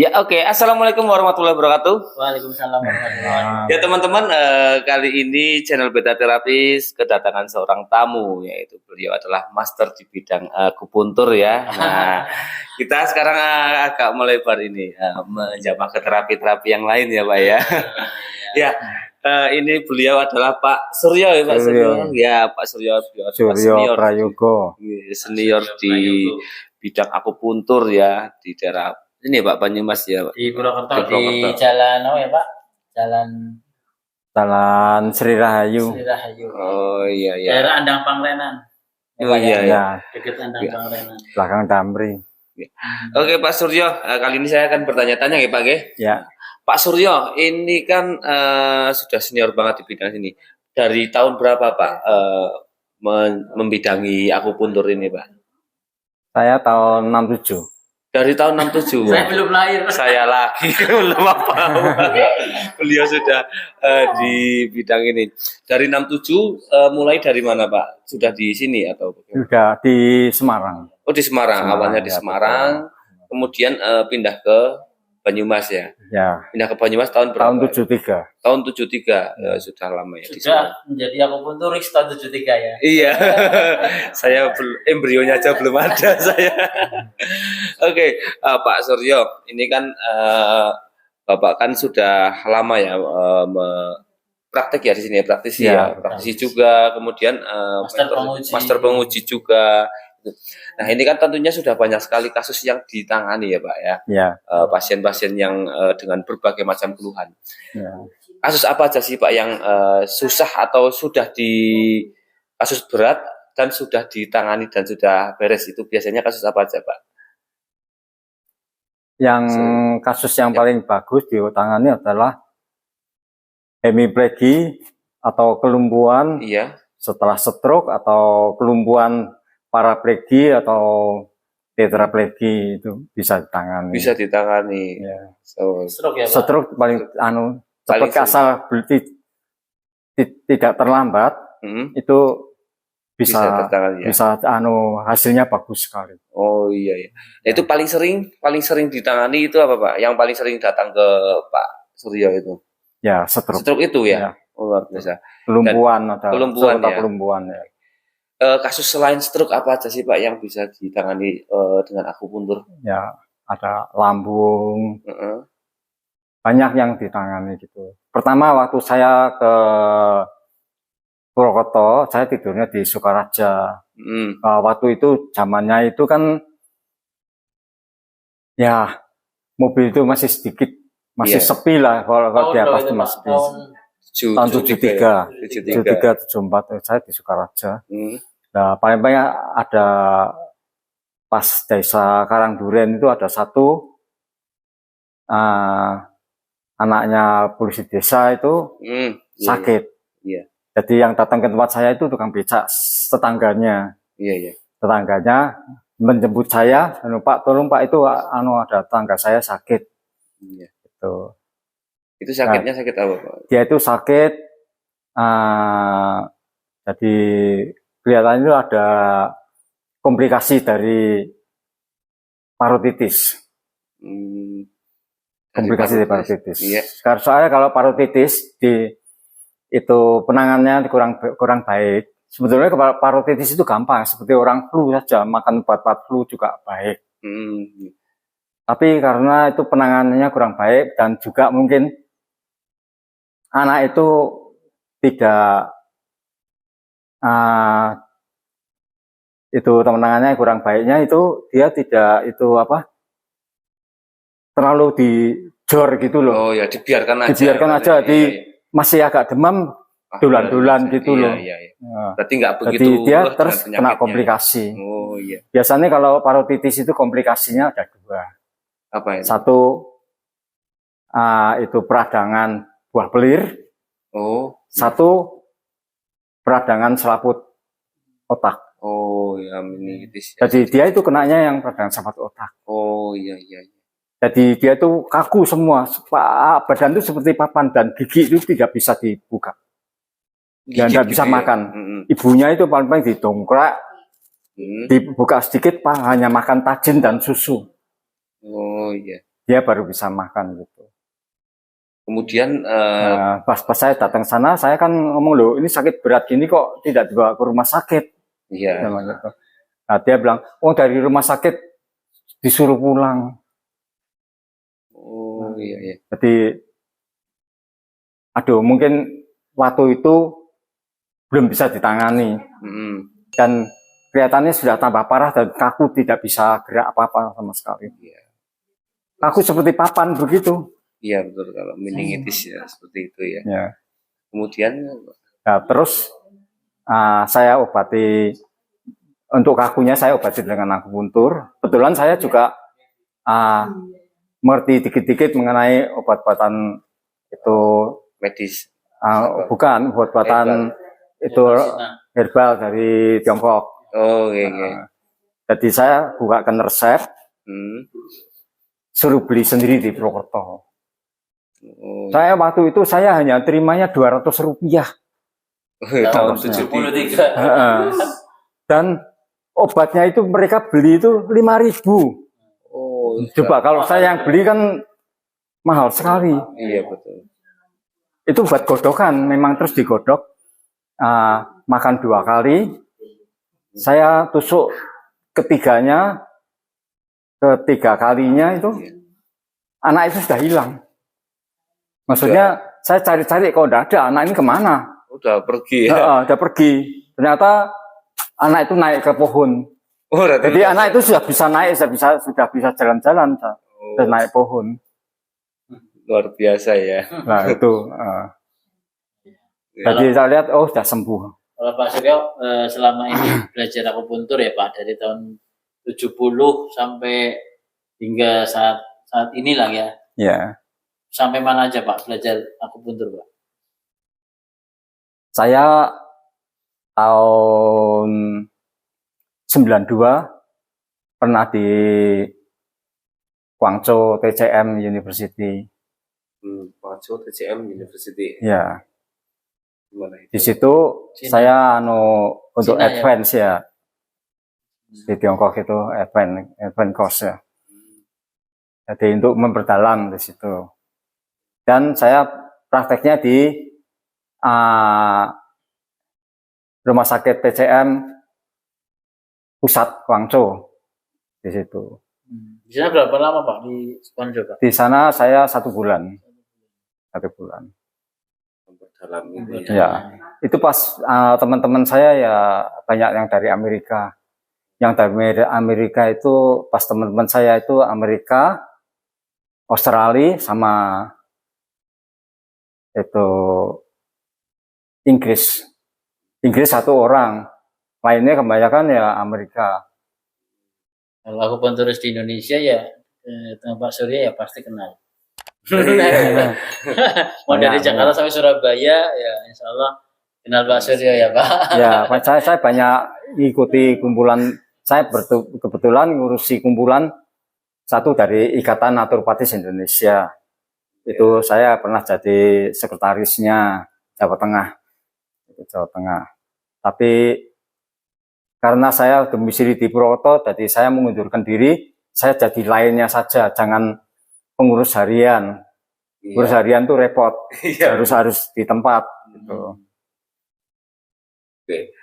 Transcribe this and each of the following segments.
Ya, oke. Assalamualaikum warahmatullahi wabarakatuh. Waalaikumsalam warahmatullahi wabarakatuh. Ya teman-teman, kali ini channel Beta Terapis kedatangan seorang tamu, yaitu beliau adalah master di bidang akupuntur ya. Nah, kita sekarang agak melebar ini, menjamah ke terapi-terapi yang lain ya Pak ya. Ya, ini beliau adalah Pak Suryo ya Pak Suryo. Ya Pak Suryo, Suryo senior, Prayogo. senior di bidang akupuntur ya di daerah ini Pak Banyumas ya. Di Purwokerto, di jalan apa ya Pak? Jalan Sri Rahayu. Sri Rahayu. Oh iya iya. Daerah Andang Pangrenan. Oh iya iya. Dekat Andang Pangrenan. Belakang Damri. Oke Pak Suryo, kali ini saya akan bertanya-tanya ya Pak Ya. Pak Suryo, ini kan sudah senior banget di bidang ini. Dari tahun berapa Pak membidangi akupuntur ini Pak? Saya tahun 67. Dari tahun 67. Saya belum lahir. Saya lagi belum apa. Beliau sudah di bidang ini. Dari 67 mulai dari mana Pak? Sudah di sini atau bagaimana? Sudah di Semarang. Oh di Semarang. Awalnya di ya, Semarang, kemudian pindah ke Banyumas ya. Ya. Pindah ke Banyumas tahun berapa? Tahun 73. Tahun 73. Ya, sudah lama ya. Sudah menjadi akupunturis tahun 73 ya. Iya. Saya embrionya aja belum ada saya. Oke, Pak Suryo, ini kan Bapak kan sudah lama ya praktek ya di sini ya, praktisi ya, praktisi juga, kemudian master penguji juga. Nah ini kan tentunya sudah banyak sekali kasus yang ditangani ya Pak ya, pasien-pasien yang dengan berbagai macam keluhan. Ya. Kasus apa aja sih Pak yang susah atau sudah di kasus berat dan sudah ditangani dan sudah beres, itu biasanya kasus apa aja Pak? Yang kasus yang paling bagus ditangani adalah hemiplegi atau kelumpuhan setelah stroke, atau kelumpuhan paraplegi atau tetraplegi, itu bisa ditangani. Bisa ditangani. Ya. Stroke ya Pak? Stroke paling cepat, asal tidak terlambat, itu bisa hasilnya bagus sekali. Oh iya ya. Nah, itu paling sering ditangani itu apa Pak? Yang paling sering datang ke Pak Suryo itu? Ya, stroke. Stroke itu ya. Oh, luar biasa. Kelumpuhan ya. Kelumpuhan ya. Kasus selain stroke apa aja sih Pak yang bisa ditangani dengan akupuntur? Ya, ada lambung. Banyak yang ditangani gitu. Pertama waktu saya ke Purwokerto, saya tidurnya di Sukaraja. Waktu itu zamannya itu kan ya mobil itu masih sedikit, masih sepi lah kalau di atas itu masih sepi. Tahun 73, 74 saya di Sukaraja. Nah, paling banyak ada pas desa Karangduren itu ada satu anaknya polisi desa itu sakit. Jadi yang datang ke tempat saya itu tukang becak tetangganya. Tetangganya menjemput saya, Pak tolong Pak itu ada tetangga saya sakit. Gitu. Itu sakitnya sakit apa Pak? Dia itu sakit, jadi kelihatannya itu ada komplikasi dari parotitis. Komplikasi dari parotitis. Karena soalnya kalau parotitis itu penanganannya kurang baik. Sebetulnya kalau parotitis itu gampang, seperti orang flu saja, makan obat flu juga baik. Tapi karena itu penanganannya kurang baik, dan juga mungkin anak itu tidak itu penanganannya kurang baiknya, itu dia tidak terlalu dijor gitu loh. Oh ya, dibiarkan aja. Masih agak demam, dolan-dolan gitu loh. Berarti nggak begitu. Jadi dia terus kena komplikasi. Oh iya. Biasanya kalau parotitis itu komplikasinya ada dua. Apa itu? Satu itu peradangan buah belir. Satu peradangan selaput otak. Oh ya, meningitis. Jadi dia itu kenanya yang peradangan selaput otak. Oh iya. Jadi dia itu kaku semua, badan itu seperti papan, dan gigi itu tidak bisa dibuka. Dia tidak bisa makan. Ibunya itu paling didongkrak, dibuka sedikit, hanya makan tajin dan susu. Oh iya. dia baru bisa makan gitu. Kemudian Pas saya datang sana, saya kan ngomong, loh ini sakit berat gini kok tidak dibawa ke rumah sakit. iya. Gitu. Nah, dia bilang, oh dari rumah sakit disuruh pulang. Oh iya iya. Jadi, aduh mungkin waktu itu belum bisa ditangani. Dan kelihatannya sudah tambah parah dan kaku, tidak bisa gerak apa-apa sama sekali. Iya. Kaku seperti papan begitu. Iya betul, kalau meningitis ya seperti itu ya. Ya. Kemudian Nah, terus saya obati, untuk kakunya saya obati dengan akupuntur. Kebetulan saya juga mengerti dikit-dikit mengenai obat-obatan itu, medis. bukan obat-obatan itu herbal dari Tiongkok. Oh iya. Jadi saya bukakan resep, suruh beli sendiri di Purwokerto. Oh. Saya waktu itu saya hanya terimanya 200 rupiah. Tahun Ongkosnya. 73. Dan obatnya itu mereka beli itu 5.000. Oh, Coba kalau saya yang beli kan mahal sekali. iya betul. Itu buat godokan, memang terus digodok, makan 2 kali. Saya tusuk ketiga kalinya itu, anak itu sudah hilang. Maksudnya saya cari-cari, kok udah ada, anak ini kemana? Udah pergi ya? Udah pergi. Ternyata anak itu naik ke pohon. Oh, jadi anak itu sudah bisa naik, sudah bisa jalan-jalan, sudah naik pohon. Luar biasa ya. Nah itu. Jadi saya lihat, oh sudah sembuh. Kalau Pak Suryo selama ini belajar akupuntur ya Pak, dari tahun 70 sampai hingga saat inilah ya. Ya. Sampai mana aja Pak belajar akupuntur Pak? Saya tahun 92 pernah di Guangzhou TCM University. Guangzhou TCM University. Ya. Gimana itu? Di situ Cina. saya untuk Cina, advance ya. Di Tiongkok itu advance course ya. Jadi untuk memperdalam di situ. Dan saya prakteknya di rumah sakit TCM pusat Guangzhou di situ. Di sana berapa lama Pak di Guangzhou Pak? Di sana saya 1 bulan. 1 bulan. Memperdalam ini. Ya, itu pas teman-teman saya ya banyak yang dari Amerika. Yang dari Amerika itu pas teman-teman saya itu Amerika, Australia sama itu Inggris. Inggris 1 orang, lainnya kebanyakan ya Amerika. Kalau akupunturis di Indonesia ya Pak Surya ya pasti kenal. Mau dari Jakarta sampai Surabaya ya insya Allah kenal Pak Surya ya Pak. Ya, saya banyak ikuti kumpulan, saya kebetulan ngurusi kumpulan satu dari Ikatan Naturopatis Indonesia. Itu saya pernah jadi sekretarisnya Jawa Tengah. Tapi karena saya domisili di Purwokerto, jadi saya mengundurkan diri, saya jadi lainnya saja, jangan pengurus harian. Pengurus harian tuh repot, harus di tempat gitu.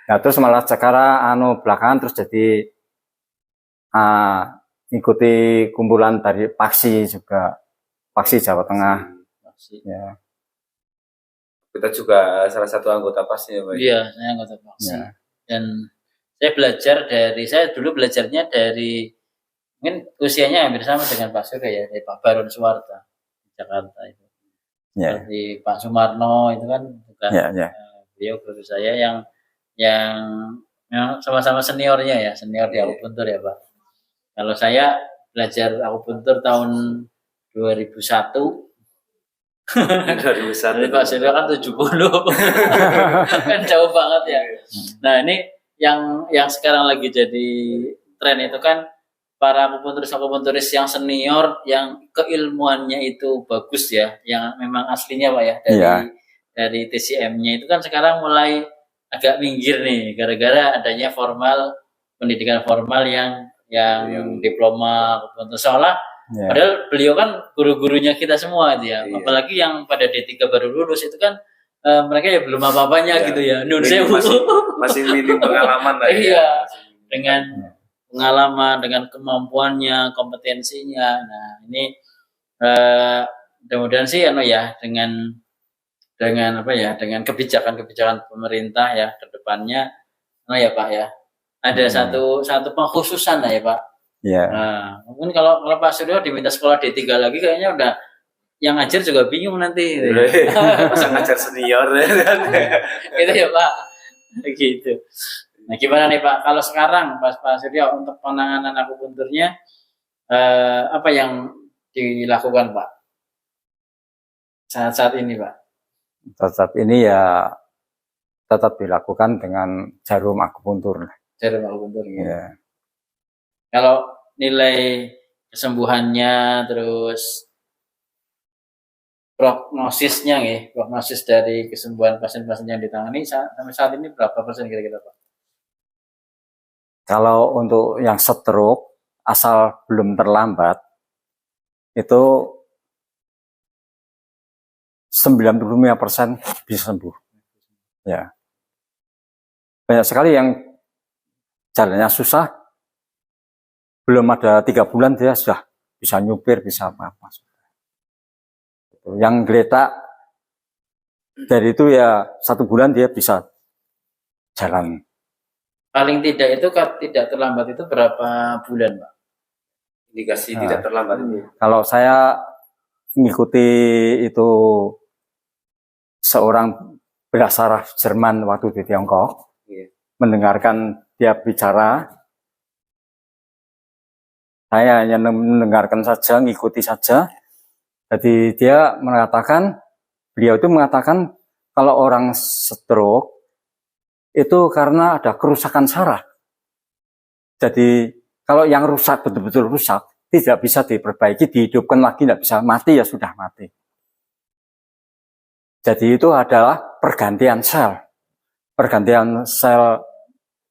Nah, terus malah sekarang belakangan terus jadi ikuti kumpulan dari Paksi juga, Paksi Jawa Tengah. Ya. Kita juga salah satu anggota Paksi ya Pak? Iya, saya anggota Paksi. Ya. Dan saya dulu belajarnya dari, mungkin usianya hampir sama dengan Pak Surya ya, dari Pak Baron Suwarta di Jakarta itu. Ya. Seperti Pak Sumarno itu kan juga beliau guru saya yang sama-sama seniornya ya, senior di akupuntur ya Pak. Kalau saya belajar akupuntur tahun 2001. 2001. Pak Surya kan 70. Kan jauh banget ya. Nah, ini yang sekarang lagi jadi tren itu kan para akupunturis yang senior yang keilmuannya itu bagus ya, yang memang aslinya Pak ya dari TCM-nya itu kan sekarang mulai agak minggir nih gara-gara adanya pendidikan formal yang diploma akupuntur. Seolah Ya. Padahal beliau kan guru-gurunya kita semua gitu ya. Iya. Apalagi yang pada D3 baru lulus itu kan mereka ya belum apa-apanya Iya. gitu ya. Nun Ini sewu. masih minim pengalaman lah ya. Iya. Dengan pengalaman, dengan kemampuannya, kompetensinya. Nah, ini mudah-mudahan sih ya dengan apa ya, dengan kebijakan-kebijakan pemerintah ya ke depannya ya Pak ya. Ada satu pengkhususan lah ya Pak. Ya. Nah, mungkin kalau Pak Suryo diminta sekolah D3 lagi kayaknya udah yang ngajar juga bingung nanti. Masa ngajar senior. Gitu ya Pak. Gitu. Nah, gimana nih Pak? Kalau sekarang Pak Suryo untuk penanganan akupunturnya apa yang dilakukan Pak? Saat-saat ini Pak. Saat ini ya tetap dilakukan dengan jarum akupuntur. Jarum akupuntur. Gitu. Ya. Kalau nilai kesembuhannya terus prognosisnya nih, prognosis dari kesembuhan pasien-pasien yang ditangani sampai saat ini berapa persen kira-kira Pak? Kalau untuk yang stroke asal belum terlambat itu 95% bisa sembuh. Ya. Banyak sekali yang jalannya susah, belum ada 3 bulan dia sudah bisa nyupir, bisa apa-apa. Yang geletak dari itu ya 1 bulan dia bisa jalan. Paling tidak itu tidak terlambat itu berapa bulan Pak? Indikasi tidak terlambat ini. Kalau saya mengikuti itu seorang belasaraf Jerman waktu di Tiongkok, mendengarkan dia bicara, saya hanya mendengarkan saja, ngikuti saja. Jadi beliau itu mengatakan kalau orang stroke itu karena ada kerusakan saraf. Jadi kalau yang rusak, betul-betul rusak, tidak bisa diperbaiki, dihidupkan lagi, tidak bisa, mati ya sudah mati. Jadi itu adalah pergantian sel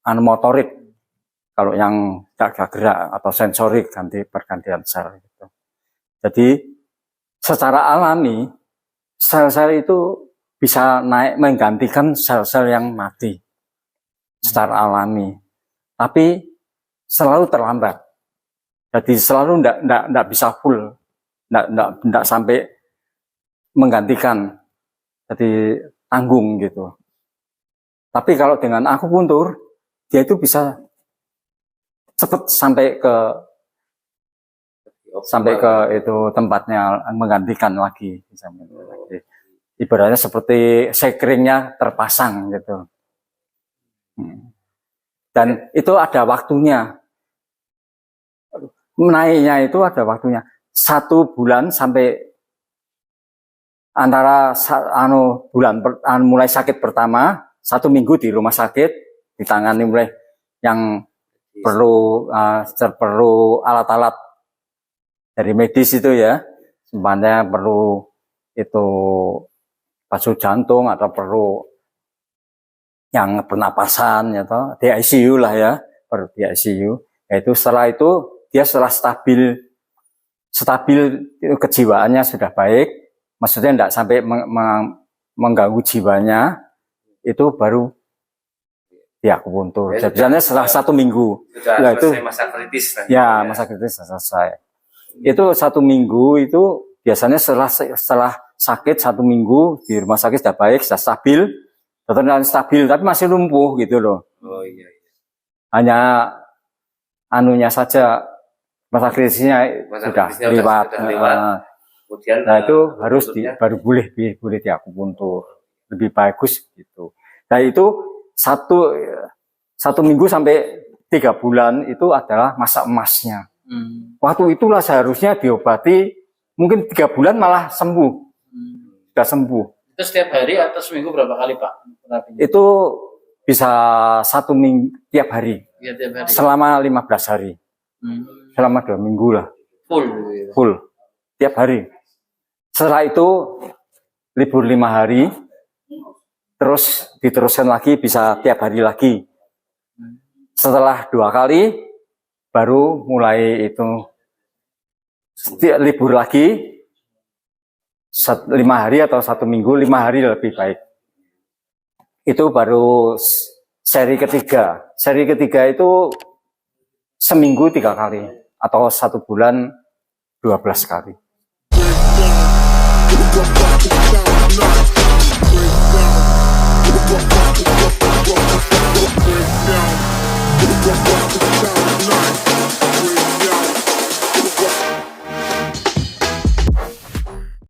motorik. Kalau yang gak gerak atau sensorik pergantian sel gitu. Jadi secara alami sel-sel itu bisa naik menggantikan sel-sel yang mati secara alami. Tapi selalu terlambat. Jadi selalu enggak bisa full, enggak sampai menggantikan. Jadi tanggung gitu. Tapi kalau dengan akupuntur dia itu bisa cepat sampai ke itu tempatnya, menggantikan lagi. Ibaratnya seperti sekringnya terpasang gitu. Dan itu ada waktunya. Naiknya itu ada waktunya. 1 bulan sampai antara mulai sakit pertama, 1 minggu di rumah sakit, ditangani mulai yang perlu alat-alat dari medis itu ya, sebenarnya perlu itu pasu jantung atau perlu yang pernapasan ya toh, di ICU lah ya, perlu di ICU. Yaitu setelah itu dia setelah stabil kejiwaannya sudah baik, maksudnya tidak sampai mengganggu jiwanya, itu baru diakupuntur. Ya, biasanya setelah 1 minggu. Sudah selesai masa kritis. Ya, masa kritis selesai. Itu 1 minggu itu biasanya setelah sakit 1 minggu di rumah sakit sudah baik, sudah stabil, stabil tapi masih lumpuh gitu loh. Oh iya. Hanya anunya saja masa kritisnya sudah lewat. Kemudian, nah itu harus baru boleh diakupuntur, lebih bagus gitu. Nah itu 1 minggu sampai 3 bulan itu adalah masa emasnya. Waktu itulah seharusnya diobati, mungkin 3 bulan malah sembuh, sudah sembuh. Itu setiap hari atau seminggu berapa kali Pak? Itu bisa 1 minggu tiap hari, ya, tiap hari. Selama 15 hari, selama 2 minggu lah. Full, tiap hari. Setelah itu libur 5 hari, terus diteruskan lagi bisa tiap hari lagi. Setelah 2 kali baru mulai itu libur lagi 5 hari atau 1 minggu, 5 hari lebih baik. Itu baru seri ketiga. Seri ketiga itu seminggu 3 kali atau 1 bulan 12 kali.